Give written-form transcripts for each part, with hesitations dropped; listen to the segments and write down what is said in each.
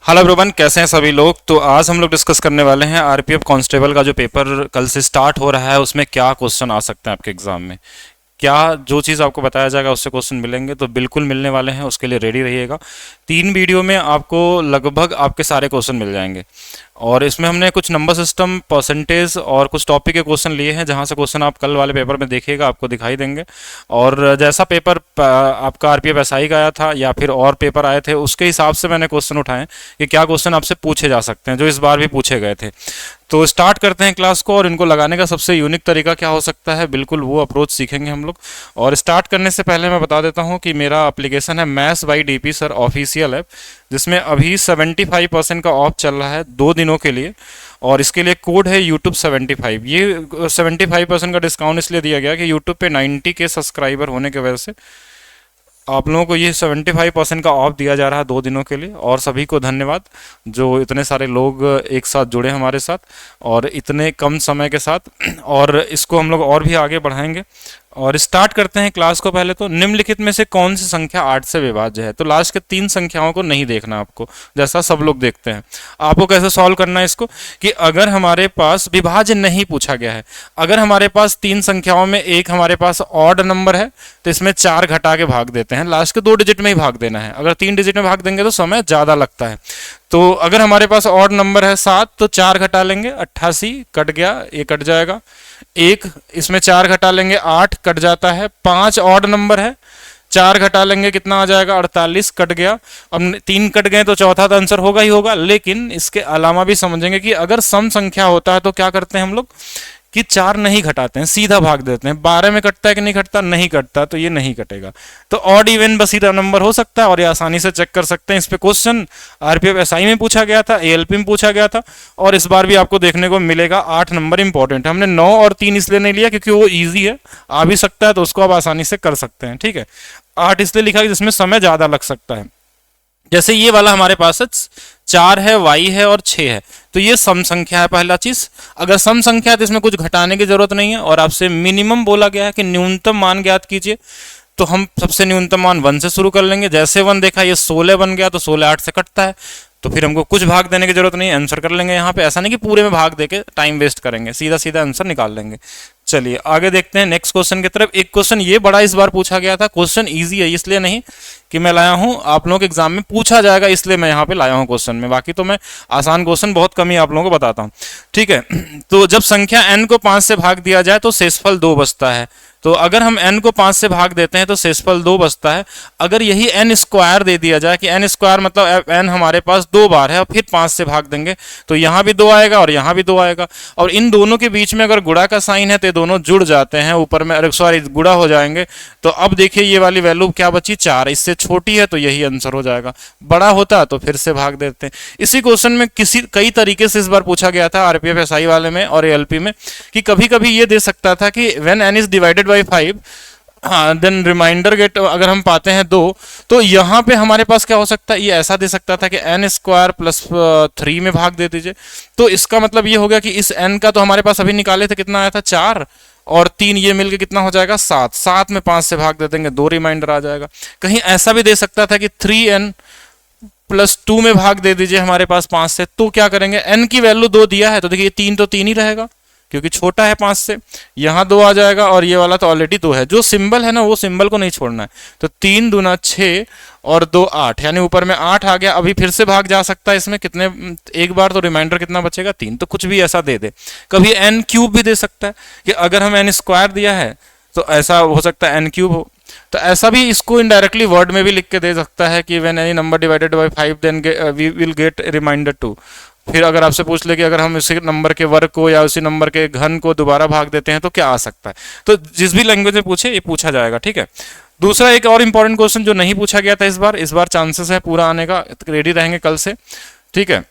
Hello everyone, कैसे हैं सभी लोग। तो आज हम लोग डिस्कस करने वाले हैं आरपीएफ कांस्टेबल का जो पेपर कल से स्टार्ट हो रहा है उसमें क्या क्वेश्चन आ सकते हैं आपके एग्जाम में। क्या जो चीज़ आपको बताया जाएगा उससे क्वेश्चन मिलेंगे तो बिल्कुल मिलने वाले हैं, उसके लिए रेडी रहिएगा। 3 वीडियो में आपको लगभग आपके सारे क्वेश्चन मिल जाएंगे और इसमें हमने कुछ नंबर सिस्टम, परसेंटेज और कुछ टॉपिक के क्वेश्चन लिए हैं जहां से क्वेश्चन आप कल वाले पेपर में देखिएगा, आपको दिखाई देंगे। और जैसा पेपर आपका आरपीएफ एसआई का आया था या फिर और पेपर आए थे उसके हिसाब से मैंने क्वेश्चन उठाए कि क्या क्वेश्चन आपसे पूछे जा सकते हैं जो इस बार भी पूछे गए थे। तो स्टार्ट करते हैं क्लास को और इनको लगाने का सबसे यूनिक तरीका क्या हो सकता है, बिल्कुल वो अप्रोच सीखेंगे हम लोग। और स्टार्ट करने से पहले मैं बता देता हूं कि मेरा एप्लीकेशन है maths by DP sir official app, जिसमें अभी 75% का ऑफ चल रहा है 2 दिनों के लिए। और इसके लिए कोड है यूट्यूब 75। ये 75% का डिस्काउंट इसलिए दिया गया कि यूट्यूब पे 90 के सब्सक्राइबर होने की वजह से आप लोगों को ये 75% का ऑफ दिया जा रहा है 2 दिनों के लिए। और सभी को धन्यवाद जो इतने सारे लोग एक साथ जुड़े हमारे साथ और इतने कम समय के साथ, और इसको हम लोग और भी आगे बढ़ाएंगे। और स्टार्ट करते हैं क्लास को। पहले तो निम्नलिखित में से कौन सी संख्या 8 से विभाज्य है। तो लास्ट के 3 संख्याओं को नहीं देखना आपको, जैसा सब लोग देखते हैं। आपको कैसे सॉल्व करना है इसको कि अगर हमारे पास विभाज्य नहीं पूछा गया है, अगर हमारे पास 3 संख्याओं में एक हमारे पास ऑड नंबर है तो इसमें 4 घटा के भाग देते हैं, लास्ट के 2 डिजिट में ही भाग देना है। अगर 3 डिजिट में भाग देंगे तो समय ज़्यादा लगता है। तो अगर हमारे पास ऑड नंबर है 7 तो 4 घटा लेंगे, 88 कट गया, ये कट जाएगा। एक इसमें 4 घटा लेंगे, 8 कट जाता है। 5 ऑड नंबर है, 4 घटा लेंगे, कितना आ जाएगा, 48 कट गया। अब 3 कट गए तो चौथा तो आंसर होगा ही होगा। लेकिन इसके अलावा भी समझेंगे कि अगर सम संख्या होता है तो क्या करते हैं हम लोग कि 4 नहीं घटाते हैं, सीधा भाग देते हैं। 12 में कटता है कि नहीं कटता, नहीं कटता, तो ये नहीं कटेगा। तो ऑड इवन बस सीधा नंबर हो सकता है और ये आसानी से चेक कर सकते हैं। इस पे क्वेश्चन आरपीएफ एसआई में पूछा गया था, एएलपी में पूछा गया था और इस बार भी आपको देखने को मिलेगा। 8 नंबर इंपॉर्टेंट है। हमने 9 और 3 इसलिए नहीं लिया क्योंकि वो ईजी है, आ भी सकता है तो उसको आप आसानी से कर सकते हैं। ठीक है, 8 इसलिए लिखा कि जिसमें समय ज्यादा लग सकता है। जैसे ये वाला हमारे पास है 4 है, y है और 6 है, तो ये सम संख्या है। पहला चीज, अगर सम संख्या है तो इसमें कुछ घटाने की जरूरत नहीं है। और आपसे मिनिमम बोला गया है कि न्यूनतम मान ज्ञात कीजिए, तो हम सबसे न्यूनतम मान 1 से शुरू कर लेंगे। जैसे 1 देखा, ये 16 बन गया तो 16 8 से कटता है, तो फिर हमको कुछ भाग देने की जरूरत नहीं है, आंसर कर लेंगे यहाँ पे। ऐसा नहीं कि पूरे में भाग देके टाइम वेस्ट करेंगे, सीधा सीधा आंसर निकाल लेंगे। चलिए आगे देखते हैं नेक्स्ट क्वेश्चन की तरफ। एक क्वेश्चन ये बड़ा इस बार पूछा गया था। क्वेश्चन इजी है, इसलिए नहीं कि मैं लाया हूं, आप लोगों के एग्जाम में पूछा जाएगा इसलिए मैं यहाँ पे लाया हूं क्वेश्चन में। बाकी तो मैं आसान क्वेश्चन बहुत कम ही आप लोगों को बताता हूँ। ठीक है, तो जब संख्या n को 5 से भाग दिया जाए तो शेषफल 2 बचता है। तो अगर हम n को 5 से भाग देते हैं तो शेषफल 2 बचता है। अगर यही n स्क्वायर दे दिया जाए कि n स्क्वायर मतलब n हमारे पास 2 बार है और फिर 5 से भाग देंगे तो यहाँ भी 2 आएगा और यहाँ भी 2 आएगा। और इन दोनों के बीच में अगर गुणा का साइन है तो दोनों जुड़ जाते हैं, ऊपर में अरे सॉरी गुणा हो जाएंगे। तो अब देखिए ये वाली वैल्यू क्या बची, 4। इससे छोटी है तो यही आंसर हो जाएगा, बड़ा होता तो फिर से भाग देते हैं। इसी क्वेश्चन में कई तरीके से इस बार पूछा गया था आरपीएफ एसआई वाले में और एएलपी में कि कभी कभी ये दे सकता था कि when n is divided by 5 then remainder get, अगर हम पाते हैं 2 तो यहाँ पे हमारे पास क्या हो सकता है, ये ऐसा दे सकता था कि n स्क्वायर प्लस 3 में भाग दे दीजिए। तो इसका मतलब ये हो गया कि इस n का तो हमारे पास अभी निकाले थे, कितना आया था 4 और 3 ये मिलके कितना हो जाएगा 7। 7 में 5 से भाग दे देंगे, 2 रिमाइंडर आ जाएगा। कहीं ऐसा भी दे सकता था कि 3n प्लस 2 में भाग दे दीजिए हमारे पास 5 से। तो क्या करेंगे, n की वैल्यू 2 दिया है तो देखिए 3 तो 3 ही रहेगा क्योंकि छोटा है 5 से। यहाँ 2 आ जाएगा और ये वाला तो ऑलरेडी 2 है, जो सिंबल है ना वो सिंबल को नहीं छोड़ना है। तो 3 दूना 6 और 2 8, यानी ऊपर में 8 आ गया। अभी फिर से भाग जा सकता है इसमें कितने, एक बार, तो रिमाइंडर कितना बचेगा 3। तो कुछ भी ऐसा दे दे। कभी n क्यूब भी दे सकता है कि अगर हम n स्क्वायर दिया है तो ऐसा हो सकता है n क्यूब हो। तो ऐसा भी इसको इनडायरेक्टली वर्ड में भी लिख के दे सकता है कि when any number divided by 5 then we will get remainder 2। फिर अगर आपसे पूछ ले कि अगर हम उसी नंबर के वर्ग को या उसी नंबर के घन को दोबारा भाग देते हैं तो क्या आ सकता है। तो जिस भी लैंग्वेज में पूछे ये पूछा जाएगा। ठीक है, दूसरा एक और इंपॉर्टेंट क्वेश्चन जो नहीं पूछा गया था इस बार चांसेस है पूरा आने का, रेडी रहेंगे कल से। ठीक है,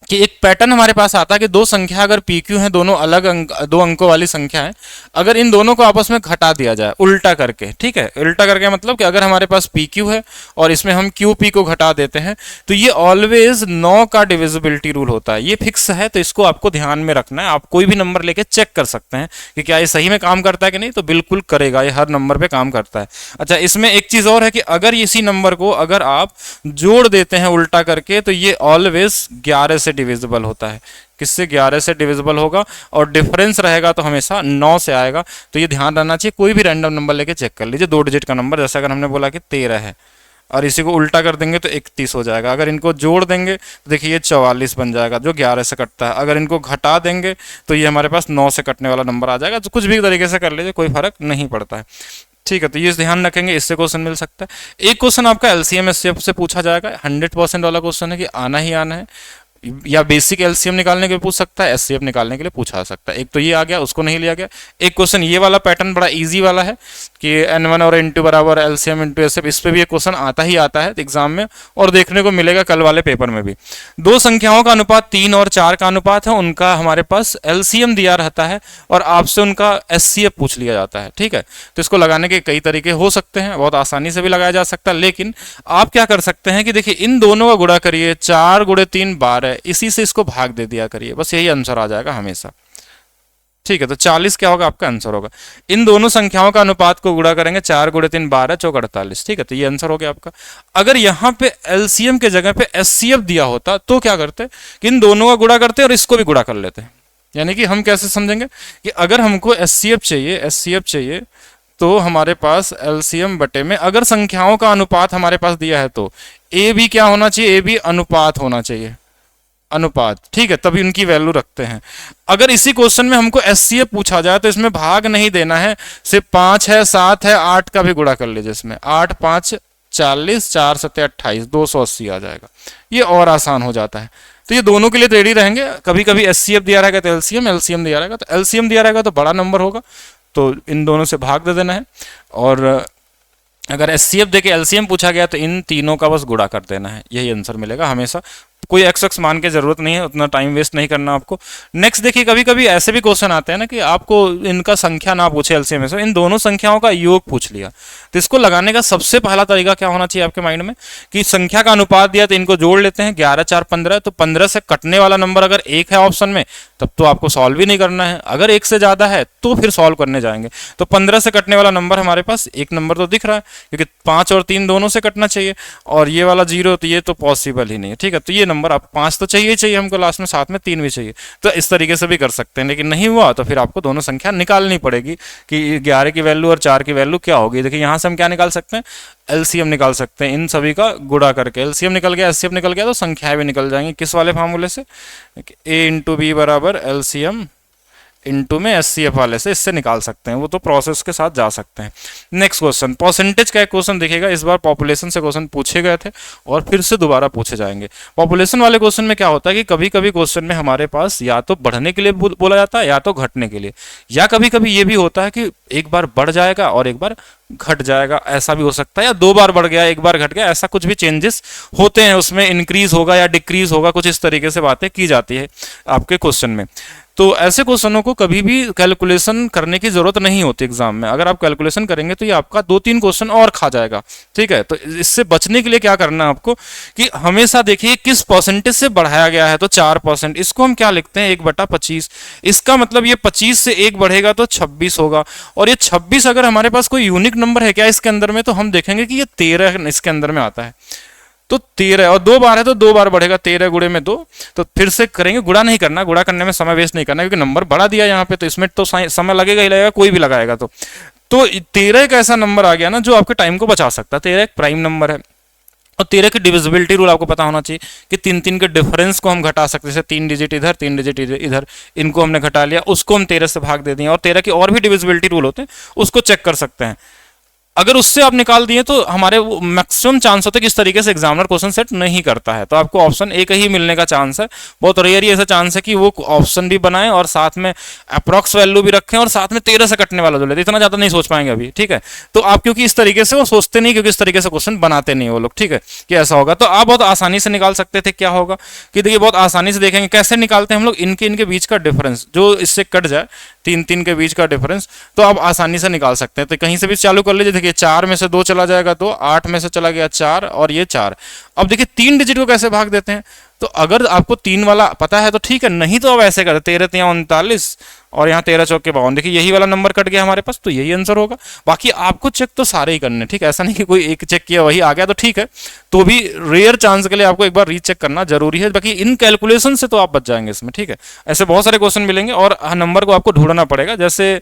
कि एक पैटर्न हमारे पास आता है कि दो संख्या अगर पी क्यू है, दोनों अलग दो अंकों वाली संख्या है, अगर इन दोनों को आपस में घटा दिया जाए उल्टा करके, ठीक है, उल्टा करके मतलब कि अगर हमारे पास पी क्यू है और इसमें हम क्यू पी को घटा देते हैं तो ये ऑलवेज 9 का डिविजिबिलिटी रूल होता है, ये फिक्स है। तो इसको आपको ध्यान में रखना है। आप कोई भी नंबर लेके चेक कर सकते हैं कि क्या ये सही में काम करता है कि नहीं, तो बिल्कुल करेगा, ये हर नंबर पे काम करता है। अच्छा, इसमें एक चीज और है कि अगर इसी नंबर को अगर आप जोड़ देते हैं उल्टा करके तो ये ऑलवेज 11 से डिविजिबल होता है। किससे? 11 से डिविजिबल होगा, और डिफरेंस रहेगा तो हमेशा 9 से आएगा। तो ये ध्यान रखना चाहिए। कोई भी रैंडम नंबर लेके चेक कर लीजिए, 2 डिजिट का नंबर, जैसे अगर हमने बोला कि 13 है और इसी को उल्टा कर देंगे तो 31 हो जाएगा। अगर इनको जोड़ देंगे तो देखिए ये 44 बन जाएगा जो 11 से कटता है। अगर इनको घटा देंगे तो ये हमारे पास 9 से कटने वाला नंबर आ जाएगा। तो कुछ भी तरीके से कर लीजिए, कोई फर्क नहीं पड़ता है। ठीक है, तो ये ध्यान रखेंगे, इससे क्वेश्चन मिल सकता है। एक क्वेश्चन आपका एलसीएम एचसीएफ से पूछा जाएगा, 100% वाला क्वेश्चन है कि आना ही आना है, या बेसिक एलसीएम निकालने के लिए पूछ सकता है, एचसीएफ निकालने के लिए पूछा सकता है। एक तो ये आ गया, उसको नहीं लिया गया। एक क्वेश्चन ये वाला पैटर्न बड़ा इजी वाला है कि n1 और n2 बराबर एलसीएम इंटू एचसीएफ, इस पे भी एक क्वेश्चन आता ही आता है एग्जाम में, और देखने को मिलेगा कल वाले पेपर में भी। दो संख्याओं का अनुपात 3 और 4 का अनुपात है, उनका हमारे पास एलसीएम दिया रहता है और आपसे उनका एचसीएफ पूछ लिया जाता है। ठीक है, तो इसको लगाने के कई तरीके हो सकते हैं, बहुत आसानी से भी लगाया जा सकता है। लेकिन आप क्या कर सकते हैं कि देखिए इन दोनों का गुणा करिए, 4 गुणे 3 12, इसी से इसको भाग दे दिया करिए, बस यही आंसर आ जाएगा हमेशा। ठीक है, तो 40 क्या होगा आपका आंसर होगा। इन दोनों संख्याओं का अनुपात को गुणा करेंगे, 4 गुणे 3 12 चौक 48। ठीक है, तो ये आंसर हो गया आपका। अगर यहाँ पे एलसीएम के जगह पे एचसीएफ दिया होता तो क्या करते कि इन दोनों का गुणा करते और इसको भी गुणा कर लेते। यानी कि हम कैसे समझेंगे कि अगर हमको एचसीएफ चाहिए, एचसीएफ चाहिए, तो हमारे पास एलसीएम बटे में अगर संख्याओं का अनुपात हमारे पास दिया है तो ए भी क्या होना चाहिए, ए भी अनुपात होना चाहिए, अनुपात। ठीक है, तभी उनकी वैल्यू रखते हैं। अगर इसी क्वेश्चन में हमको एचसीएफ पूछा जाए तो इसमें भाग नहीं देना है, सिर्फ 5 है, 7 है, 8 का भी गुणा कर लीजिए इसमें, 8 5 40, 4 7 28, 280 आ जाएगा। ये और आसान हो जाता है। तो ये दोनों के लिए रेडी रहेंगे। कभी कभी एचसीएफ दिया रहेगा तो एलसीएम, एलसीएम दिया रहेगा तो एलसीएम दिया रहेगा तो बड़ा नंबर होगा, तो इन दोनों से भाग दे देना है। और अगर एचसीएफ देके एलसीएम पूछा गया तो इन तीनों का बस गुणा कर देना है, यही आंसर मिलेगा हमेशा। कोई एक्स मान के जरूरत नहीं है, उतना टाइम वेस्ट नहीं करना आपको। नेक्स्ट देखिए, कभी कभी ऐसे भी क्वेश्चन आते हैं ना कि आपको इनका संख्या ना पूछे एलसीएम में से, इन दोनों संख्याओं का योग पूछ लिया, तो इसको लगाने का सबसे पहला तरीका क्या होना चाहिए आपके माइंड में कि संख्या का अनुपात दिया तो इनको जोड़ लेते हैं, 11 4 15, तो 15 से कटने वाला नंबर अगर 1 है ऑप्शन में तब तो आपको सॉल्व ही नहीं करना है। अगर 1 से ज्यादा है तो फिर सॉल्व करने जाएंगे। तो 15 से कटने वाला नंबर हमारे पास एक नंबर तो दिख रहा है, क्योंकि 5 और 3 दोनों से कटना चाहिए, और ये वाला 0 तो ये तो पॉसिबल ही नहीं है। ठीक है, तो ये नंबर आप 5 तो चाहिए चाहिए हमको लास्ट में, साथ में 3 भी चाहिए। तो इस तरीके से भी कर सकते हैं, लेकिन नहीं हुआ तो फिर आपको दोनों संख्या निकालनी पड़ेगी कि 11 की वैल्यू और 4 की वैल्यू क्या होगी। देखिए यहाँ से हम क्या निकाल सकते हैं, एलसीएम निकाल सकते हैं, इन सभी का गुणा करके। एलसीएम निकल गया, एचसीएफ निकल गया, तो संख्याएं भी निकल जाएंगी। किस वाले फार्मूले से? ए इंटू बी बराबर एलसीएम इनटू में एचसीएफ वाले से, इससे निकाल सकते हैं। वो तो प्रोसेस के साथ जा सकते हैं। नेक्स्ट क्वेश्चन, परसेंटेज का एक क्वेश्चन देखिएगा। इस बार पॉपुलेशन से क्वेश्चन पूछे गए थे और फिर से दोबारा पूछे जाएंगे। पॉपुलेशन वाले क्वेश्चन में क्या होता है कि कभी कभी क्वेश्चन में हमारे पास या तो बढ़ने के लिए बोला जाता है या तो घटने के लिए, या कभी कभी ये भी होता है कि एक बार बढ़ जाएगा और एक बार घट जाएगा, ऐसा भी हो सकता है, या 2 बार बढ़ गया एक बार घट गया, ऐसा कुछ भी चेंजेस होते हैं उसमें, इंक्रीज होगा या डिक्रीज होगा, कुछ इस तरीके से बातें की जाती है आपके क्वेश्चन में। तो ऐसे क्वेश्चनों को कभी भी कैलकुलेशन करने की जरूरत नहीं होती एग्जाम में। अगर आप कैलकुलेशन करेंगे तो ये आपका 2-3 क्वेश्चन और खा जाएगा। ठीक है, तो इससे बचने के लिए क्या करना है आपको कि हमेशा देखिए किस परसेंटेज से बढ़ाया गया है, तो 4%, इसको हम क्या लिखते हैं 1/25। इसका मतलब ये 25 से 1 बढ़ेगा तो 26 होगा, और ये 26 अगर हमारे पास कोई यूनिक नंबर है क्या इसके अंदर में, तो हम देखेंगे कि ये 13 इसके अंदर में आता है। तो 13 और 2 बार है तो 2 बार बढ़ेगा, 13 गुणे में 2, तो फिर से करेंगे। गुणा नहीं करना, गुणा करने में समय वेस्ट नहीं करना, क्योंकि नंबर बढ़ा दिया यहाँ पे, तो इसमें तो समय लगेगा ही लगेगा, कोई भी लगाएगा तो 13 एक ऐसा नंबर आ गया ना जो आपके टाइम को बचा सकता है। 13 एक प्राइम नंबर है, और 13 की डिविजिबिलिटी रूल आपको पता होना चाहिए कि 3 के डिफरेंस को हम घटा सकते हैं। जैसे 3 डिजिट इधर, 3 डिजिट इधर, इनको हमने घटा लिया, उसको हम 13 से भाग दे दिए। और 13 की और भी डिविजिबिलिटी रूल होते हैं, उसको चेक कर सकते हैं। अगर उससे आप निकाल दिए तो हमारे मैक्सिमम चांस होता है कि इस तरीके से एग्जामिनर क्वेश्चन सेट नहीं करता है, तो आपको ऑप्शन एक ही मिलने का चांस है। बहुत रेयर ही ऐसा चांस है कि वो ऑप्शन भी बनाए और साथ में अप्रॉक्स वैल्यू भी रखें और साथ में 13 से कटने वाला जो लेते, इतना ज्यादा नहीं सोच पाएंगे अभी, ठीक है। तो आप क्योंकि इस तरीके से वो सोचते नहीं, क्योंकि इस तरीके से क्वेश्चन बनाते नहीं वो लोग, ठीक है, कि ऐसा होगा। तो आप बहुत आसानी से निकाल सकते थे। क्या होगा कि देखिए बहुत आसानी से देखेंगे कैसे निकालते हैं हम लोग, इनके बीच का डिफरेंस जो इससे कट जाए, 3 के बीच का डिफरेंस, तो आप आसानी से निकाल सकते हैं। तो कहीं से भी चालू कर लीजिए। देखिए 4 में से 2 चला जाएगा तो 8 में से चला गया 4 और ये 4। अब देखिए 3 डिजिट को कैसे भाग देते हैं, तो अगर आपको 3 वाला पता है तो ठीक है, नहीं तो अब ऐसे करते 13 3 39 और यहाँ 13 चौके 52। देखिए यही वाला नंबर कट गया हमारे पास, तो यही आंसर होगा। बाकी आपको चेक तो सारे ही करने, ठीक है, ऐसा नहीं कि कोई एक चेक किया वही आ गया तो ठीक है, तो भी रेयर चांस के लिए आपको एक बार रीचेक करना जरूरी है। बाकी इन कैलकुलेशन से तो आप बच जाएंगे इसमें, ठीक है। ऐसे बहुत सारे क्वेश्चन मिलेंगे और नंबर को आपको ढूंढना पड़ेगा। जैसे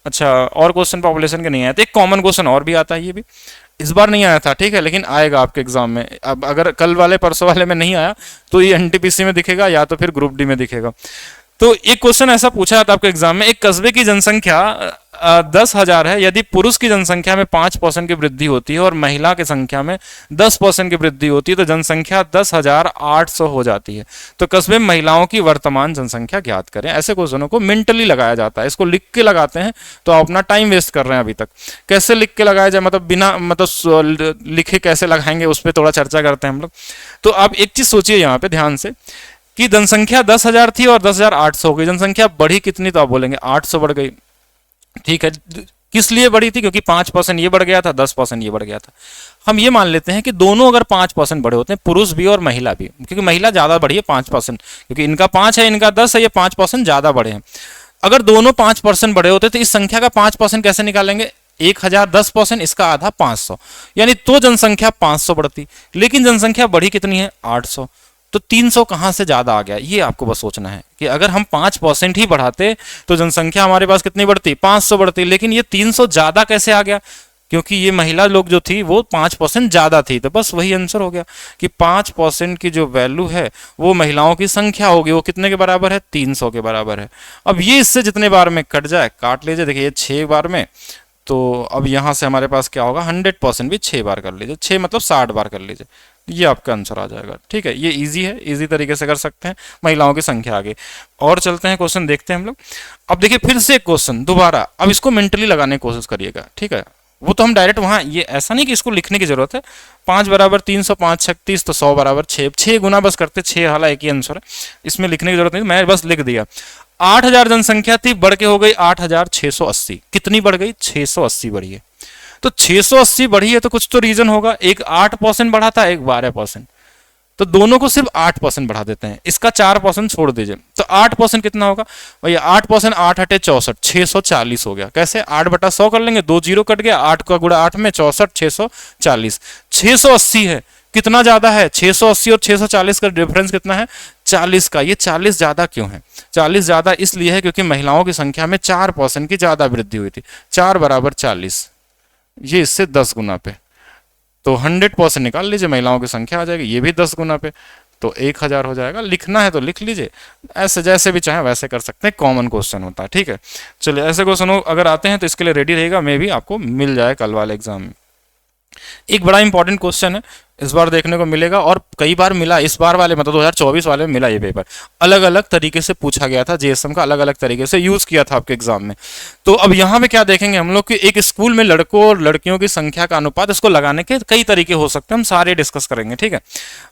अच्छा और क्वेश्चन पॉपुलेशन के नहीं आए, तो एक कॉमन क्वेश्चन और भी आता है, ये भी इस बार नहीं आया था, ठीक है, लेकिन आएगा आपके एग्जाम में। अब अगर कल वाले परसों वाले में नहीं आया तो ये एनटीपीसी में दिखेगा या तो फिर ग्रुप डी में दिखेगा। तो एक क्वेश्चन ऐसा पूछा जाता है आपके एग्जाम में, एक कस्बे की जनसंख्या 10,000 है, यदि पुरुष की जनसंख्या में 5% की वृद्धि होती है और महिला की संख्या में 10% की वृद्धि होती है तो जनसंख्या 10,800 हो जाती है। तो कस्बे में महिलाओं की वर्तमान जनसंख्या ज्ञात करें। ऐसे क्वेश्चनों को मेंटली लगाया जाता है, इसको लिख के लगाते हैं तो आप अपना टाइम वेस्ट कर रहे हैं अभी तक। कैसे लिख के लगाया जाए, मतलब बिना मतलब लिखे कैसे लगाएंगे, उस पर थोड़ा चर्चा करते हैं हम लोग। तो आप एक चीज सोचिए यहाँ पे ध्यान से कि जनसंख्या 10,000 थी और 10,800 हो गई, जनसंख्या बढ़ी कितनी, तो आप बोलेंगे 800 बढ़ गई, ठीक है। किस लिए बढ़ी थी, क्योंकि 5% ये बढ़ गया था, 10% ये बढ़ गया था। हम ये मान लेते हैं कि दोनों अगर 5% बढ़े होते हैं, पुरुष भी और महिला भी, क्योंकि महिला ज्यादा बढ़ी है 5%, क्योंकि इनका 5 है इनका 10 है, ये 5% ज्यादा बढ़े हैं। अगर दोनों 5% बढ़े होते तो इस संख्या का 5% कैसे निकालेंगे, 1000 10%, इसका आधा 500, यानी तो जनसंख्या 500 बढ़ती, लेकिन जनसंख्या बढ़ी कितनी है 800, तो 300 कहां से ज्यादा आ गया, ये आपको बस सोचना है कि अगर हम 5% ही बढ़ाते तो जनसंख्या हमारे पास कितनी बढ़ती 500 बढ़ती, लेकिन ये 300 ज्यादा कैसे आ गया, क्योंकि ये महिला लोग जो थी वो 5% ज्यादा थी। तो बस वही आंसर हो गया कि 5% की जो वैल्यू है वो महिलाओं की संख्या होगी, वो कितने के बराबर है 300 के बराबर है। अब ये इससे जितने बार में कट जाए काट लीजिए, देखिए ये 6 बार में, तो अब यहां से हमारे पास क्या होगा 100% भी 6 बार कर लीजिए, 6 मतलब 60 बार कर लीजिए, ये आपका आंसर आ जाएगा, ठीक है। ये इजी है, इजी तरीके से कर सकते हैं, महिलाओं की संख्या आगे। और चलते हैं क्वेश्चन देखते हैं हम लोग। अब देखिए फिर से एक क्वेश्चन दोबारा, अब इसको मेंटली लगाने की कोशिश करिएगा, ठीक है। वो तो हम डायरेक्ट वहां, ये ऐसा नहीं कि इसको लिखने की जरूरत है। 5 बराबर 300, 5 36, तो 100 बराबर 6 गुना बस करते 6, हाला एक ही आंसर है, इसमें लिखने की जरूरत नहीं, मैं बस लिख दिया। 8000 जनसंख्या थी, बढ़ के हो गई 8680, कितनी बढ़ गई 680 बढ़ी है। तो 680 बढ़ी है तो कुछ तो रीजन होगा, एक 8% बढ़ा था, एक 12%, तो दोनों को सिर्फ 8% बढ़ा देते हैं, इसका 4% छोड़ दीजिए, तो 8% कितना होगा भैया, 8% 8 हटे 64, 640 हो गया। कैसे 8/100 कर लेंगे, 2 जीरो कट गया, 8 का गुणा 8 में 64, 640, 680 है, कितना ज्यादा है 680 और 640 का डिफरेंस कितना है 40 का। ये 40 ज्यादा क्यों है, 40 ज्यादा इसलिए है क्योंकि महिलाओं की संख्या में 4% की ज्यादा वृद्धि हुई थी, 4 बराबर 40, ये इससे 10 गुना पे, तो 100% निकाल लीजिए, महिलाओं की संख्या आ जाएगी, ये भी 10 गुना पे, तो 1000 हो जाएगा। लिखना है तो लिख लीजिए, ऐसे जैसे भी चाहे वैसे कर सकते हैं, कॉमन क्वेश्चन होता है, ठीक है। चलिए ऐसे क्वेश्चन अगर आते हैं तो इसके लिए रेडी रहेगा, मे भी आपको मिल जाए कल वाले एग्जाम में। एक बड़ा इंपॉर्टेंट क्वेश्चन है, इस बार देखने को मिलेगा और कई बार मिला, इस बार वाले मतलब 2024 वाले में मिला ये पेपर, अलग अलग तरीके से पूछा गया था, जेएसएम का अलग अलग तरीके से यूज किया था आपके एग्जाम में। तो अब यहाँ पे क्या देखेंगे हम लोग कि एक स्कूल में लड़कों और लड़कियों की संख्या का अनुपात, इसको लगाने के कई तरीके हो सकते हैं, हम सारे डिस्कस करेंगे, ठीक है।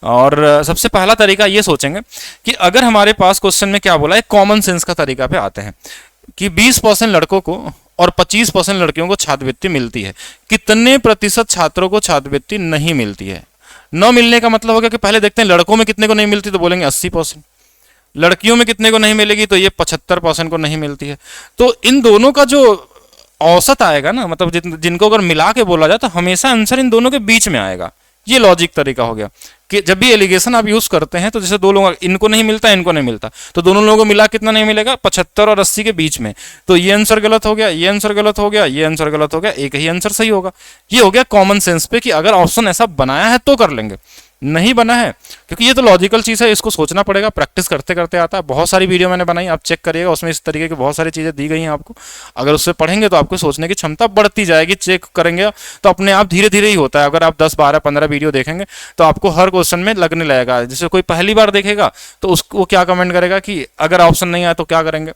और सबसे पहला तरीका ये सोचेंगे कि अगर हमारे पास क्वेश्चन में क्या बोला है, कॉमन सेंस का तरीका पे आते हैं कि 20% लड़कों को और 25% लड़कियों को छात्रवृत्ति मिलती है, कितने प्रतिशत छात्रों को छात्रवृत्ति नहीं मिलती है। न मिलने का मतलब होगा कि पहले देखते हैं लड़कों में कितने को नहीं मिलती, तो बोलेंगे 80%, लड़कियों में कितने को नहीं मिलेगी, तो ये 75% को नहीं मिलती है। तो इन दोनों का जो औसत आएगा ना, मतलब जिनको अगर मिला के बोला जाए तो हमेशा आंसर इन दोनों के बीच में आएगा। ये लॉजिक तरीका हो गया कि जब भी एलिगेशन आप यूज करते हैं तो जैसे दो लोग, इनको नहीं मिलता इनको नहीं मिलता, तो दोनों लोगों को मिला कितना नहीं मिलेगा 75 और 80 के बीच में, तो ये आंसर गलत हो गया, ये आंसर गलत हो गया, ये आंसर गलत हो गया, एक ही आंसर सही होगा। ये हो गया कॉमन सेंस पे कि अगर ऑप्शन ऐसा बनाया है तो कर लेंगे, नहीं बना है, क्योंकि ये तो लॉजिकल चीज़ है, इसको सोचना पड़ेगा, प्रैक्टिस करते करते आता है। बहुत सारी वीडियो मैंने बनाई, आप चेक करिएगा, उसमें इस तरीके की बहुत सारी चीज़ें दी गई हैं आपको। अगर उससे पढ़ेंगे तो आपको सोचने की क्षमता बढ़ती जाएगी, चेक करेंगे तो अपने आप धीरे धीरे ही होता है। अगर आप 10 12 15 वीडियो देखेंगे तो आपको हर क्वेश्चन में लगने लगेगा। जैसे कोई पहली बार देखेगा तो उसको क्या कमेंट करेगा कि अगर ऑप्शन नहीं आया तो क्या करेंगे,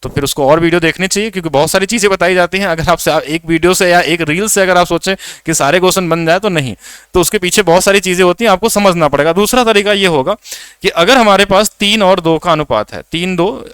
तो फिर उसको और वीडियो देखनी चाहिए, क्योंकि बहुत सारी चीज़ें बताई जाती हैं। अगर आपसे एक वीडियो से या एक रील से अगर आप सोचें कि सारे क्वेश्चन बन जाए तो नहीं, तो उसके पीछे बहुत सारी चीज़ें होती हैं, आपको समझना पड़ेगा। दूसरा तरीका ये होगा कि अगर हमारे पास 3 और 2 का अनुपात है, 3 2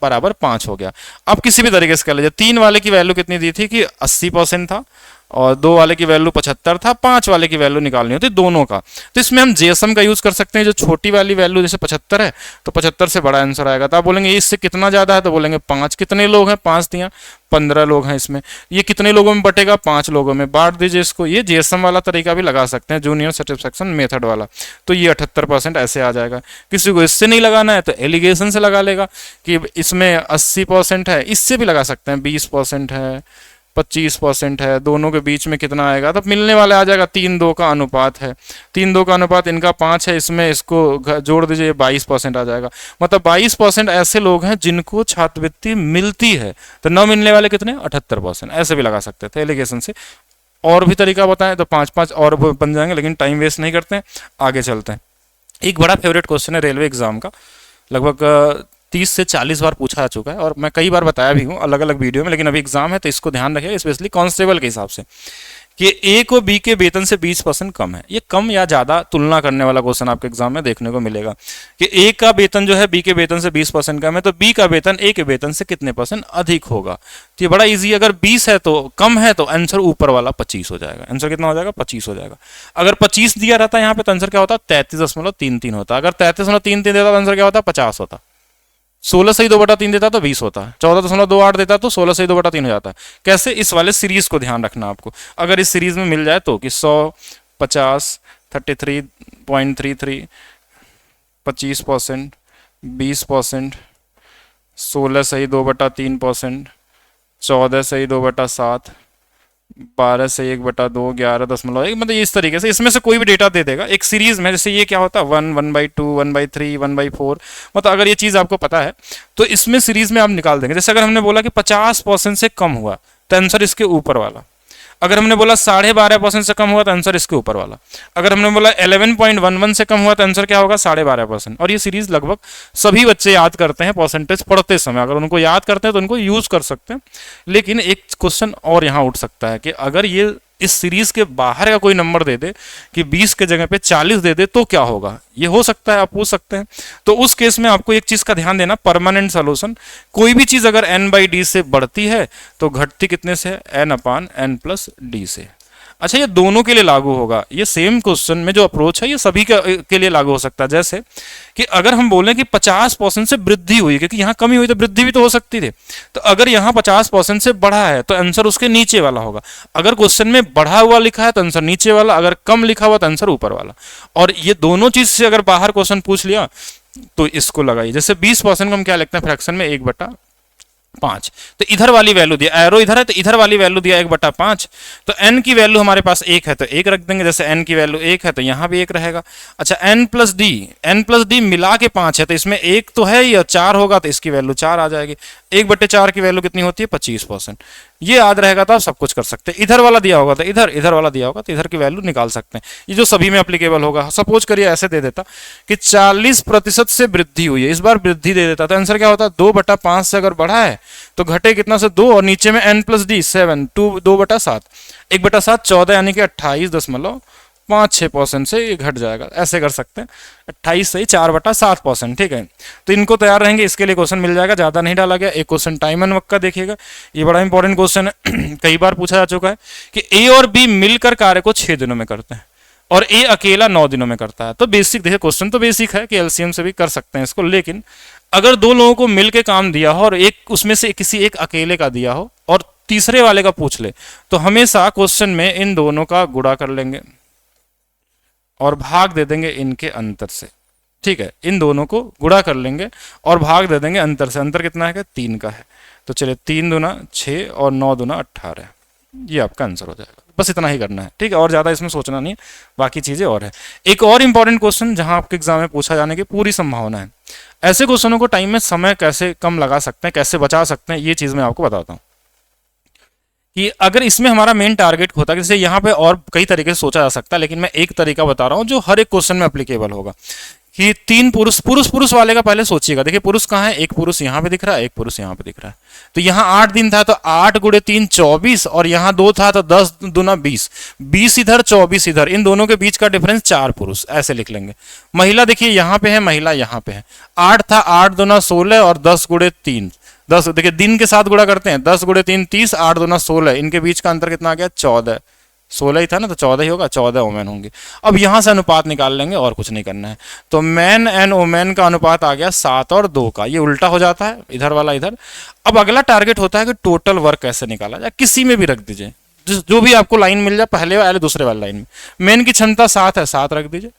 बराबर 5 हो गया। आप किसी भी तरीके से कर लीजिए। 3 वाले की वैल्यू कितनी दी थी कि 80% था, और 2 वाले की वैल्यू 75 था, 5 वाले की वैल्यू निकालनी होती दोनों का। तो इसमें हम जेएसएम का यूज कर सकते हैं। जो छोटी वाली वैल्यू जैसे 75 है तो 75 से बड़ा आंसर आएगा, तो आप बोलेंगे इससे कितना ज्यादा है, तो बोलेंगे 5। कितने लोग हैं, 5 दिया, 15 लोग हैं इसमें। ये कितने लोगों में बटेगा, 5 लोगों में, बांट दीजिए इसको। ये जेएसएम वाला तरीका भी लगा सकते हैं, जूनियर सेटिस्फेक्शन मेथड वाला। तो ये 78% ऐसे आ जाएगा। किसी को इससे नहीं लगाना है तो एलिगेशन से लगा लेगा कि इसमें 80% है, इससे भी लगा सकते हैं, 20% है, 25% है, दोनों के बीच में कितना आएगा, तो मिलने वाला आ जाएगा। 3 2 का अनुपात है, 3 2 का अनुपात इनका 5 है, इसमें इसको जोड़ दीजिए, 22% आ जाएगा। मतलब 22% ऐसे लोग हैं जिनको छात्रवृत्ति मिलती है। तो न मिलने वाले कितने, 78%। ऐसे भी लगा सकते थे एलिगेशन से। और भी तरीका बताएं तो 5 5 और बन जाएंगे, लेकिन टाइम वेस्ट नहीं करते हैं, आगे चलते हैं। एक बड़ा फेवरेट क्वेश्चन है रेलवे एग्जाम का, लगभग 30 से 40 बार पूछा जा चुका है, और मैं कई बार बताया भी हूँ अलग अलग वीडियो में, लेकिन अभी एग्जाम है तो इसको ध्यान रखिएगा, स्पेशली कांस्टेबल के हिसाब से, कि ए को बी के वेतन से 20% कम है। ये कम या ज्यादा तुलना करने वाला क्वेश्चन आपके एग्जाम में देखने को मिलेगा कि ए का वेतन जो है बी के वेतन से 20% कम है, तो बी का वेतन ए के वेतन से कितने % अधिक होगा। तो ये बड़ा इजी, अगर 20 है तो कम है तो आंसर ऊपर वाला 25 हो जाएगा। आंसर कितना हो जाएगा, 25 हो जाएगा। अगर 25 दिया रहता है यहाँ पे तो आंसर क्या होता, 33.33 होता। अगर 33.33 देता तो आंसर क्या होता, 50 होता। 16 सही 2/3 देता तो 20 होता है। 14.28 देता तो 16 सही 2/3 हो जाता है। कैसे, इस वाले सीरीज को ध्यान रखना आपको। अगर इस सीरीज में मिल जाए तो कि 100, 50, 33.33, 25%, 20%, 16 सही 2/3%, 14 सही 2/7, 12 से 1/2, 11.1, मतलब इस तरीके से इसमें से कोई भी डेटा दे देगा एक सीरीज में। जैसे ये क्या होता है 1, 1/2, 1/3, 1/4, मतलब अगर ये चीज आपको पता है तो इसमें सीरीज में आप निकाल देंगे। जैसे अगर हमने बोला कि 50% से कम हुआ तो आंसर इसके ऊपर वाला। अगर हमने बोला 12.5% से कम हुआ तो आंसर इसके ऊपर वाला। अगर हमने बोला 11.11 से कम हुआ तो आंसर क्या होगा, 12.5%। और ये सीरीज लगभग सभी बच्चे याद करते हैं परसेंटेज पढ़ते समय। अगर उनको याद करते हैं तो उनको यूज कर सकते हैं। लेकिन एक क्वेश्चन और यहाँ उठ सकता है कि अगर ये इस सीरीज के बाहर का कोई नंबर दे दे कि 20 के जगह पे 40 दे दे तो क्या होगा, ये हो सकता है, आप पूछ सकते हैं। तो उस केस में आपको एक चीज का ध्यान देना, परमानेंट सोल्यूशन। कोई भी चीज अगर n/d से बढ़ती है तो घटती कितने से, n/n+d से। अच्छा, ये दोनों के लिए लागू होगा। ये सेम क्वेश्चन में जो अप्रोच है ये सभी के लिए लागू हो सकता है। जैसे कि अगर हम बोलें कि 50% से वृद्धि हुई, क्योंकि यहाँ कमी हुई तो वृद्धि भी तो हो सकती थी, तो अगर यहाँ 50% से बढ़ा है तो आंसर उसके नीचे वाला होगा। अगर क्वेश्चन में बढ़ा हुआ लिखा है तो आंसर नीचे वाला, अगर कम लिखा हुआ तो आंसर ऊपर वाला। और ये दोनों चीज से अगर बाहर क्वेश्चन पूछ लिया तो इसको लगाइए। जैसे 20% को हम क्या लिखते हैं फ्रैक्शन में, 1/5। तो इधर वाली वैल्यू दिया, एरो इधर है तो इधर वाली वैल्यू दिया 1/5। तो n की वैल्यू हमारे पास 1 है तो 1 रख देंगे। जैसे n की वैल्यू 1 है तो यहाँ भी 1 रहेगा। अच्छा, n+d मिला के 5 है तो इसमें 1 तो है या 4 होगा तो इसकी वैल्यू 4 आ जाएगी। 1/4 की वैल्यू कितनी होती है, 25%। ये याद रहेगा तो आप सब कुछ कर सकते हैं। इधर वाला दिया होगा तो इधर, इधर वाला दिया होगा तो इधर की वैल्यू निकाल सकते हैं। ये जो सभी में एप्लीकेबल होगा। सपोज करिए ऐसे दे देता कि 40% से वृद्धि हुई है, इस बार वृद्धि दे देता तो आंसर क्या होता, 2/5 से अगर बढ़ा है तो घटे कितना से 2, और नीचे में n+d 7, 2/7, 1/7 14, यानी कि 28.56% से ये घट जाएगा। ऐसे कर सकते हैं, 28 से 4/7%। ठीक है, तो इनको तैयार रहेंगे, इसके लिए क्वेश्चन मिल जाएगा, ज्यादा नहीं डाला गया। एक क्वेश्चन टाइम एंड वर्क का देखिएगा, ये बड़ा इंपॉर्टेंट क्वेश्चन है, कई बार पूछा जा चुका है कि ए और बी मिलकर कार्य को 6 दिनों में करते हैं और ए अकेला 9 दिनों में करता है। तो बेसिक देखिए, क्वेश्चन तो बेसिक है कि एलसीएम से भी कर सकते हैं इसको, लेकिन अगर 2 लोगों को मिलकर काम दिया हो और एक उसमें से किसी एक अकेले का दिया हो और तीसरे वाले का पूछ ले, तो हमेशा क्वेश्चन में इन दोनों का गुणा कर लेंगे और भाग दे देंगे इनके अंतर से। ठीक है, इन दोनों को गुणा कर लेंगे और भाग दे देंगे अंतर से। अंतर कितना है, 3 का है। तो चलिए 3 दूना 6 और 9 दूना 18, ये आपका आंसर हो जाएगा। बस इतना ही करना है, ठीक है, और ज़्यादा इसमें सोचना नहीं है, बाकी चीज़ें और है। एक और इंपॉर्टेंट क्वेश्चन जहां आपके एग्जाम में पूछा जाने की पूरी संभावना है, ऐसे क्वेश्चनों को टाइम में समय कैसे कम लगा सकते हैं, कैसे बचा सकते हैं, ये चीज़ मैं आपको बताता हूँ। कि अगर इसमें हमारा मेन टारगेट होता है, जैसे यहाँ पे और कई तरीके से सोचा जा सकता है, लेकिन मैं एक तरीका बता रहा हूँ जो हर एक क्वेश्चन में अप्लीकेबल होगा। कि तीन पुरुष पुरुष पुरुष वाले का पहले सोचिएगा, देखिए पुरुष कहाँ है, एक पुरुष यहाँ पे दिख रहा है, एक पुरुष यहाँ पे दिख रहा है। तो यहाँ 8 दिन था तो 8 गुणे 3 24, और यहाँ 2 था तो 10 दूना 20, 20 इधर 24 इधर, इन दोनों के बीच का डिफरेंस 4 पुरुष, ऐसे लिख लेंगे। महिला देखिए यहाँ पे है, महिला यहाँ पे है, 8 था, 8 दूना 16 और 10 गुणे 3 10, देखिए दिन के साथ गुणा करते हैं, 10 गुणे 3 30, 8 दूना 16, इनके बीच का अंतर कितना आ गया 14, 16 ही था ना, तो 14 ही होगा, 14 वोमेन होंगे। अब यहां से अनुपात निकाल लेंगे और कुछ नहीं करना है। तो मैन एंड वोमेन का अनुपात आ गया 7 और 2 का, ये उल्टा हो जाता है, इधर वाला इधर। अब अगला टारगेट होता है कि टोटल वर्क कैसे निकाला जाए, किसी में भी रख दीजिए, जो भी आपको लाइन मिल जाए, पहले वाले दूसरे वाले लाइन में। मैन की क्षमता 7 है, 7 रख दीजिए।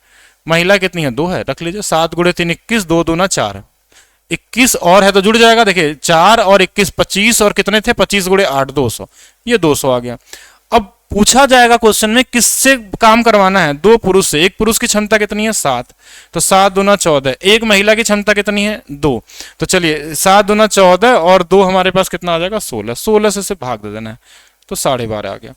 महिला कितनी है, 2 है, रख लीजिए। 7 गुणे 3 21, 2 दूना 4, 21 और है तो जुड़ जाएगा, देखिए 4 और 21 25, और कितने थे 25 गुणे 8 200, ये 200 आ गया। अब पूछा जाएगा क्वेश्चन में किससे काम करवाना है, 2 पुरुष से। एक पुरुष की क्षमता कितनी है 7, तो 7 दूना 14। एक महिला की क्षमता कितनी है 2, तो चलिए 7 दूना 14 और 2 हमारे पास कितना आ जाएगा 16, 16 से भाग दे देना है, तो 12.5 आ गया।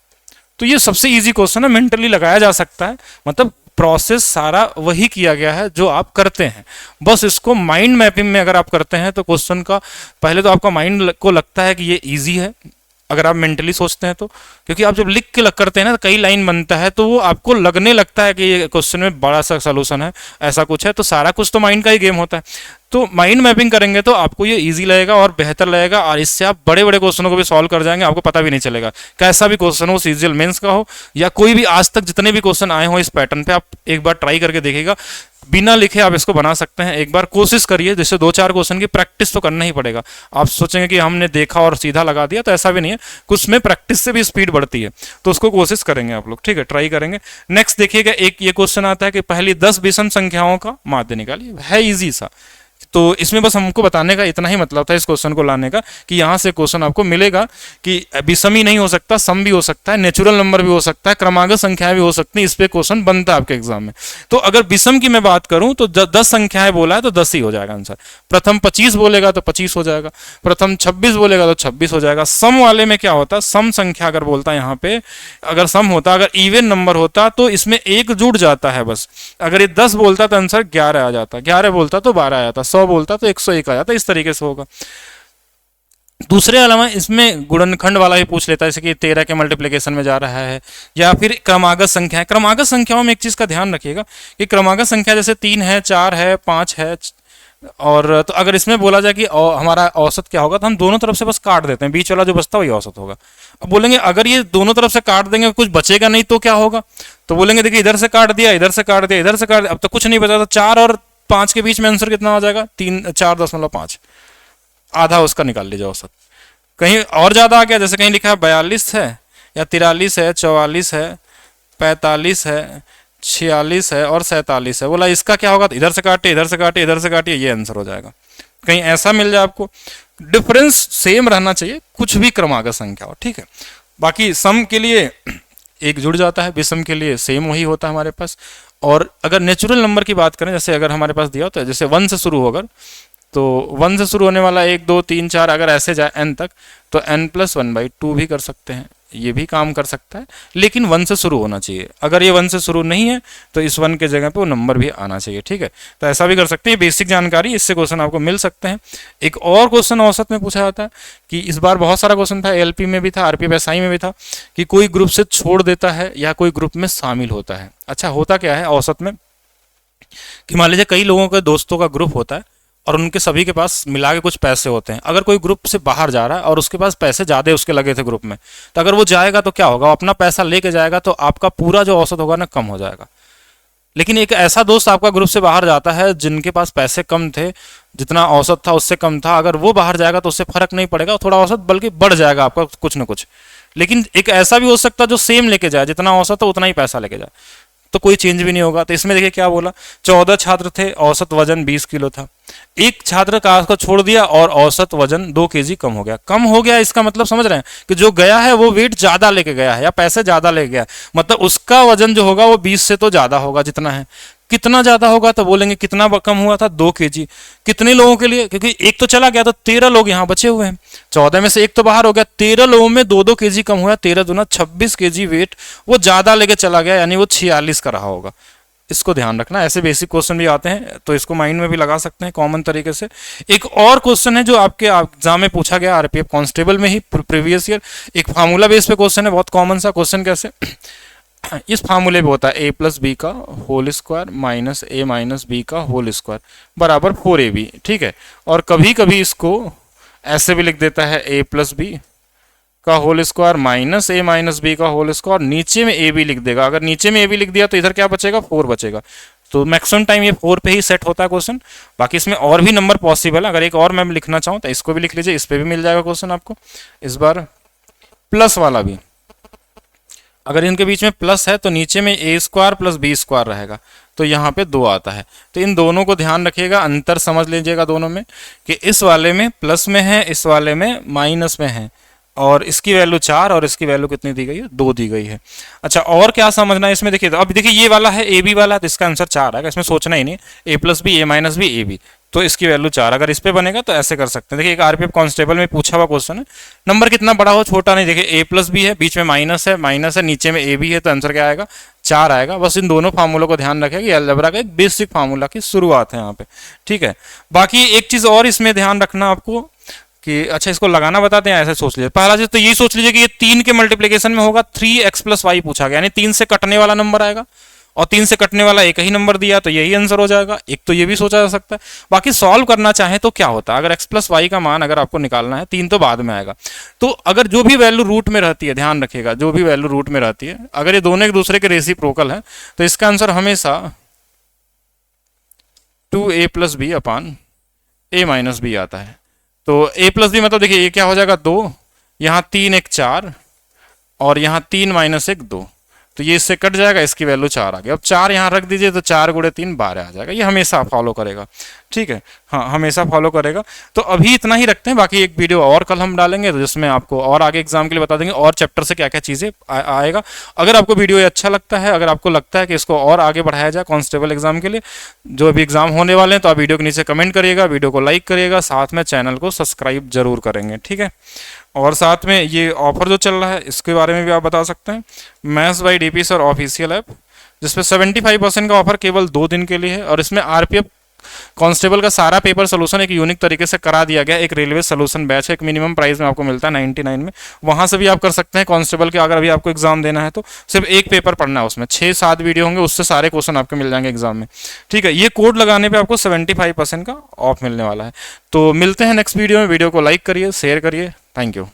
तो ये सबसे इजी क्वेश्चन है, मेंटली लगाया जा सकता है, मतलब प्रोसेस सारा वही किया गया है जो आप करते हैं, बस इसको माइंड मैपिंग में अगर आप करते हैं तो क्वेश्चन का पहले तो आपका माइंड को लगता है कि ये इजी है, अगर आप मेंटली सोचते हैं तो, क्योंकि आप जब लिख के करते हैं ना, तो कई लाइन बनता है तो वो आपको लगने लगता है कि ये क्वेश्चन में बड़ा सा सोल्यूशन है, ऐसा कुछ है, तो सारा कुछ तो माइंड का ही गेम होता है। तो माइंड मैपिंग करेंगे तो आपको ये इजी लगेगा और बेहतर लगेगा, और इससे आप बड़े बड़े क्वेश्चनों को भी सॉल्व कर जाएंगे, आपको पता भी नहीं चलेगा। कैसा भी क्वेश्चन हो, सीजीएल मेंस का हो या कोई भी आज तक जितने भी क्वेश्चन आए हो इस पैटर्न पे, आप एक बार ट्राई करके देखिएगा, बिना लिखे आप इसको बना सकते हैं। एक बार कोशिश करिए, जैसे 2-4 क्वेश्चन की प्रैक्टिस तो करना ही पड़ेगा। आप सोचेंगे कि हमने देखा और सीधा लगा दिया, तो ऐसा भी नहीं है, कुछ में प्रैक्टिस से भी स्पीड बढ़ती है, तो उसको कोशिश करेंगे आप लोग, ठीक है, ट्राई करेंगे। नेक्स्ट देखिएगा, एक ये क्वेश्चन आता है कि पहली 10 विषम संख्याओं का माध्य निकालिए, है इजी सा। तो इसमें बस हमको बताने का इतना ही मतलब था इस क्वेश्चन को लाने का, कि यहाँ से क्वेश्चन आपको मिलेगा कि विषम ही नहीं हो सकता, सम भी हो सकता है, नेचुरल नंबर भी हो सकता है, क्रमागत संख्याएं भी हो सकती हैं, इस पे क्वेश्चन बनता है आपके एग्जाम में। तो अगर विषम की मैं बात करूं तो 10 संख्याएं बोला है तो 10 ही हो जाएगा आंसर। प्रथम 25 बोलेगा तो 25 हो जाएगा, प्रथम 26 बोलेगा तो 26 हो जाएगा। सम वाले में क्या होता है, सम संख्या अगर बोलता है यहाँ पे, अगर सम होता, अगर इवन नंबर होता तो इसमें एक जुड़ जाता है बस। अगर ये 10 बोलता तो आंसर 11 आ जाता, 11 बोलता तो 12 आ जाता, 100 बोलता तो 101 आ जाता, इस तरीके से होगा। दूसरे अलावा इसमें गुणनखंड वाला भी पूछ लेता है, जैसे कि 13 के मल्टीप्लिकेशन में जा रहा है, या फिर क्रमागत संख्या है। क्रमागत संख्याओं में एक चीज का ध्यान रखिएगा कि क्रमागत संख्या जैसे 3 है, 4 है, 5 है, और तो अगर इसमें बोला जाए कि हमारा औसत क्या होगा, तो हम दोनों तरफ से बस काट देते हैं, बीच वाला जो बचता है वही औसत होगा। अब बोलेंगे अगर ये दोनों तरफ से काट देंगे कुछ बचेगा नहीं तो क्या होगा, तो बोलेंगे देखिए इधर से काट दिया, इधर से काट दिया, इधर से काट दिया, अब तो कुछ नहीं बचा, तो 4 और 5 के बीच में आंसर कितना आ जाएगा 4.5, आधा उसका निकाल लीजिए औसत। कहीं और ज्यादा आ गया, जैसे कहीं लिखा है 42 है या 43 है, 44 है, 45 है, 46 है और 47 है, बोला इसका क्या होगा, तो इधर से काटिए, इधर से काटिए, इधर से काटिए, ये आंसर हो जाएगा। कहीं ऐसा मिल जाए आपको, डिफरेंस सेम रहना चाहिए, कुछ भी क्रमागत संख्या हो, ठीक है। बाकी सम के लिए एक जुड़ जाता है, विषम के लिए सेम वही होता है हमारे पास। और अगर नेचुरल नंबर की बात करें, जैसे अगर हमारे पास दिया होता है, जैसे 1 से शुरू होकर, तो 1 से शुरू होने वाला 1 2 3 4 अगर ऐसे जाए n तक, तो n+1/2 भी कर सकते हैं, ये भी काम कर सकता है, लेकिन 1 से शुरू होना चाहिए। अगर ये 1 से शुरू नहीं है तो इस 1 के जगह पे वो नंबर भी आना चाहिए, ठीक है। तो ऐसा भी कर सकते हैं, बेसिक जानकारी, इससे क्वेश्चन आपको मिल सकते हैं। एक और क्वेश्चन औसत में पूछा जाता है कि इस बार बहुत सारा क्वेश्चन था, एलपी में भी था, आरपीएफ एसआई में भी था, कि कोई ग्रुप से छोड़ देता है या कोई ग्रुप में शामिल होता है। अच्छा, होता क्या है औसत में कि मान लीजिए कई लोगों के दोस्तों का ग्रुप होता है और उनके सभी के पास मिला के कुछ पैसे होते हैं। अगर कोई ग्रुप से बाहर जा रहा है और उसके पास पैसे ज़्यादा उसके लगे थे ग्रुप में, तो अगर वो जाएगा तो क्या होगा, वो अपना पैसा लेके जाएगा, तो आपका पूरा जो औसत होगा ना कम हो जाएगा। लेकिन एक ऐसा दोस्त आपका ग्रुप से बाहर जाता है जिनके पास पैसे कम थे, जितना औसत था उससे कम था, अगर वो बाहर जाएगा तो उससे फर्क नहीं पड़ेगा, थोड़ा औसत बल्कि बढ़ जाएगा आपका कुछ ना कुछ। लेकिन एक ऐसा भी हो सकता है जो सेम लेके जाए, जितना औसत हो उतना ही पैसा लेके जाए, तो कोई चेंज भी नहीं होगा। तो इसमें देखिए क्या बोला, 14 छात्र थे, औसत वजन 20 किलो था, एक छात्र का को छोड़ दिया और औसत वजन 2 केजी कम हो गया। कम हो गया इसका मतलब समझ रहे हैं कि जो गया है वो वेट ज्यादा लेके गया है या पैसे ज्यादा लेके गया है, मतलब उसका वजन जो होगा वो 20 से तो ज्यादा होगा जितना है। कितना ज्यादा होगा तो बोलेंगे कितना कम हुआ था, 2 केजी। कितने लोगों के लिए, क्योंकि एक तो चला गया तो 13 लोग यहाँ बचे हुए हैं, 14 में से एक तो बाहर हो गया, 13 लोगों में 2-2 केजी कम हुआ, 13 दूना 26 केजी वेट वो ज्यादा लेके चला गया, यानी वो 46 का रहा होगा। इसको ध्यान रखना, ऐसे बेसिक क्वेश्चन भी आते हैं तो इसको माइंड में भी लगा सकते हैं कॉमन तरीके से। एक और क्वेश्चन है जो आपके एग्जाम में पूछा गया आरपीएफ कांस्टेबल में ही प्रीवियस ईयर, एक फार्मूला बेस पे क्वेश्चन है, बहुत कॉमन सा क्वेश्चन। कैसे इस फार्मूले पे होता है a प्लस बी का whole square minus a minus B का होल स्क्वायर बराबर 4ab, ठीक है। और कभी कभी इसको ऐसे भी लिख देता है a प्लस बी का whole square minus a minus B का होल स्क्वायर, नीचे में a भी लिख देगा। अगर नीचे में a भी लिख दिया तो इधर क्या बचेगा, 4 बचेगा। तो मैक्सिमम टाइम ये 4 पे ही सेट होता है क्वेश्चन। बाकी इसमें और भी नंबर पॉसिबल है, अगर एक और मैं लिखना चाहूँ तो इसको भी लिख लीजिए, इस पर भी मिल जाएगा क्वेश्चन आपको। इस बार प्लस वाला भी, अगर इनके बीच में प्लस है तो नीचे में ए स्क्वायर प्लस बी स्क्वायर रहेगा, तो यहाँ पे 2 आता है। तो इन दोनों को ध्यान रखिएगा, अंतर समझ लीजिएगा दोनों में कि इस वाले में प्लस में है, इस वाले में माइनस में है, और इसकी वैल्यू 4 और इसकी वैल्यू कितनी दी गई है, 2 दी गई है। अच्छा और क्या समझना है इसमें, देखिए तो अब देखिए ये वाला है ए बी वाला, तो इसका आंसर 4 आएगा, इसमें सोचना ही नहीं, A plus B A minus B A B, तो इसकी वैल्यू 4। अगर इस पे बनेगा तो ऐसे कर सकते हैं। देखिए एक आरपीएफ कांस्टेबल में पूछा हुआ क्वेश्चन है, नंबर कितना बड़ा हो छोटा नहीं, देखिए ए प्लस बी है, बीच में माइनस है, नीचे में ए बी है, तो आंसर क्या आएगा, 4 आएगा। बस इन दोनों फार्मूलों को ध्यान रखें कि अलजेब्रा का एक बेसिक फार्मूला की शुरुआत है यहाँ पे, ठीक है। बाकी एक चीज और इसमें ध्यान रखना आपको कि अच्छा इसको लगाना बताते हैं, ऐसे सोच लीजिए। पहला चीज तो यही सोच लीजिए कि ये 3 के मल्टीप्लीकेशन में होगा, 3x प्लस वाई पूछा गया, यानी 3 से कटने वाला नंबर आएगा, और 3 से कटने वाला एक ही नंबर दिया तो यही आंसर हो जाएगा। एक तो ये भी सोचा जा सकता है। बाकी सॉल्व करना चाहे तो क्या होता है, अगर x प्लस वाई का मान अगर आपको निकालना है, 3 तो बाद में आएगा, तो अगर जो भी वैल्यू रूट में रहती है, ध्यान रखिएगा जो भी वैल्यू रूट में रहती है, अगर ये दोनों एक दूसरे के रेसिप्रोकल है तो इसका आंसर हमेशा 2a plus B upon a minus B आता है। तो a प्लस बी मतलब देखिए ये क्या हो जाएगा, 2, यहाँ 3 1 4, और यहाँ 3 माइनस 1 2, तो ये इससे कट जाएगा, इसकी वैल्यू 4 आ गई। अब 4 यहाँ रख दीजिए तो 4 गुणे 3 12 आ जाएगा। ये हमेशा फॉलो करेगा, ठीक है, हाँ हमेशा फॉलो करेगा। तो अभी इतना ही रखते हैं, बाकी एक वीडियो और कल हम डालेंगे तो जिसमें आपको और आगे एग्जाम के लिए बता देंगे और चैप्टर से क्या क्या चीज़ें आएगा। अगर आपको वीडियो ये अच्छा लगता है, अगर आपको लगता है कि इसको और आगे बढ़ाया जाए कांस्टेबल एग्जाम के लिए, जो अभी एग्जाम होने वाले हैं, तो आप वीडियो के नीचे कमेंट करिएगा, वीडियो को लाइक करिएगा, साथ में चैनल को सब्सक्राइब जरूर करेंगे, ठीक है। और साथ में ये ऑफर जो चल रहा है इसके बारे में भी आप बता सकते हैं, maths by DP sir official app, जिसपे 75% का ऑफर केवल 2 दिन के लिए है। और इसमें आरपीएफ कांस्टेबल का सारा पेपर सोल्यूशन एक यूनिक तरीके से करा दिया गया। एक रेलवे सोल्यूशन बैच है, एक मिनिमम प्राइस में आपको मिलता है 99 में, वहां से भी आप कर सकते हैं कांस्टेबल के। अगर अभी आपको एग्जाम देना है तो सिर्फ एक पेपर पढ़ना है, उसमें 6-7 वीडियो होंगे, उससे सारे क्वेश्चन आपके मिल जाएंगे एग्जाम में, ठीक है। ये कोड लगाने पर आपको 75% का ऑफ मिलने वाला है। तो मिलते हैं नेक्स्ट वीडियो में, वीडियो को लाइक करिए, शेयर करिए, थैंक यू।